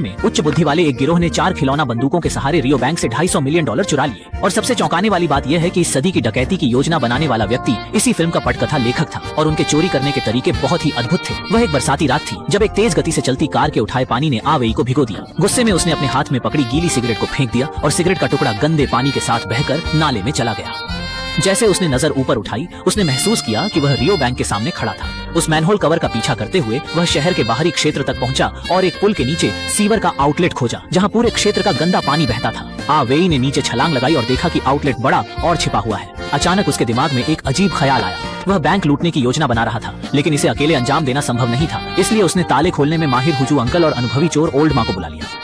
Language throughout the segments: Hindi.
में उच्च बुद्धि वाले एक गिरोह ने 4 खिलौना बंदूकों के सहारे रियो बैंक से $250 मिलियन चुरा लिए। और सबसे चौंकाने वाली बात यह है कि इस सदी की डकैती की योजना बनाने वाला व्यक्ति इसी फिल्म का पटकथा लेखक था और उनके चोरी करने के तरीके बहुत ही अद्भुत थे। वह एक बरसाती रात थी जब एक तेज गति से चलती कार के उठाए पानी ने आवेई को भिगो दिया। गुस्से में उसने अपने हाथ में पकड़ी गीली सिगरेट को फेंक दिया और सिगरेट का टुकड़ा गंदे पानी के साथ बहकर नाले में चला गया। जैसे उसने नजर ऊपर उठाई, उसने महसूस किया कि वह रियो बैंक के सामने खड़ा था। उस मैनहोल कवर का पीछा करते हुए वह शहर के बाहरी क्षेत्र तक पहुंचा और एक पुल के नीचे सीवर का आउटलेट खोजा जहां पूरे क्षेत्र का गंदा पानी बहता था। आवेई ने नीचे छलांग लगाई और देखा कि आउटलेट बड़ा और छिपा हुआ है। अचानक उसके दिमाग में एक अजीब ख्याल आया। वह बैंक लूटने की योजना बना रहा था, लेकिन इसे अकेले अंजाम देना संभव नहीं था। इसलिए उसने ताले खोलने में माहिर हुजू अंकल और अनुभवी चोर ओल्ड माँ को बुला लिया।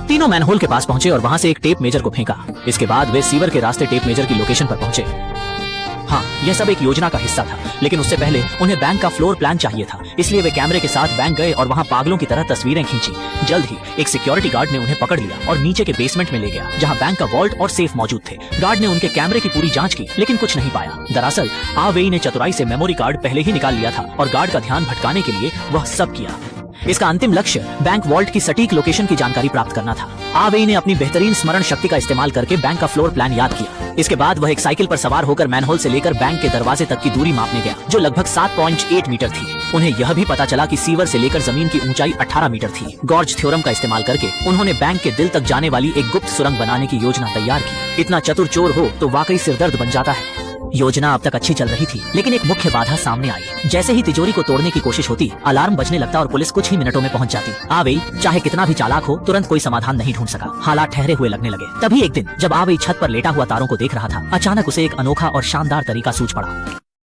तीनों मैनहोल के पास पहुंचे और वहां से एक टेप मेजर को फेंका। इसके बाद वे सीवर के रास्ते टेप मेजर की लोकेशन पर पहुंचे। हाँ, यह सब एक योजना का हिस्सा था, लेकिन उससे पहले उन्हें बैंक का फ्लोर प्लान चाहिए था। इसलिए वे कैमरे के साथ बैंक गए और वहाँ पागलों की तरह तस्वीरें खींची। जल्द ही एक सिक्योरिटी गार्ड ने उन्हें पकड़ लिया और नीचे के बेसमेंट में ले गया, जहाँ बैंक का वॉल्ट और सेफ मौजूद थे। गार्ड ने उनके कैमरे की पूरी जांच की, लेकिन कुछ नहीं पाया। दरअसल आवेई ने चतुराई से मेमोरी कार्ड पहले ही निकाल लिया था और गार्ड का ध्यान भटकाने के लिए वह सब किया। इसका अंतिम लक्ष्य बैंक वॉल्ट की सटीक लोकेशन की जानकारी प्राप्त करना था। आवेई ने अपनी बेहतरीन स्मरण शक्ति का इस्तेमाल करके बैंक का फ्लोर प्लान याद किया। इसके बाद वह एक साइकिल पर सवार होकर मैनहोल से लेकर बैंक के दरवाजे तक की दूरी मापने गया, जो लगभग 7.8 मीटर थी। उन्हें यह भी पता चला कि सीवर से लेकर जमीन की ऊंचाई 18 मीटर थी। गॉर्ज थ्योरम का इस्तेमाल करके उन्होंने बैंक के दिल तक जाने वाली एक गुप्त सुरंग बनाने की योजना तैयार की। इतना चतुर चोर हो तो वाकई सिरदर्द बन जाता है। योजना अब तक अच्छी चल रही थी, लेकिन एक मुख्य बाधा सामने आई। जैसे ही तिजोरी को तोड़ने की कोशिश होती, अलार्म बजने लगता और पुलिस कुछ ही मिनटों में पहुंच जाती। आवेई चाहे कितना भी चालाक हो, तुरंत कोई समाधान नहीं ढूंढ सका। हालात ठहरे हुए लगने लगे। तभी एक दिन जब आवेई छत पर लेटा हुआ तारों को देख रहा था, अचानक उसे एक अनोखा और शानदार तरीका सूझ पड़ा।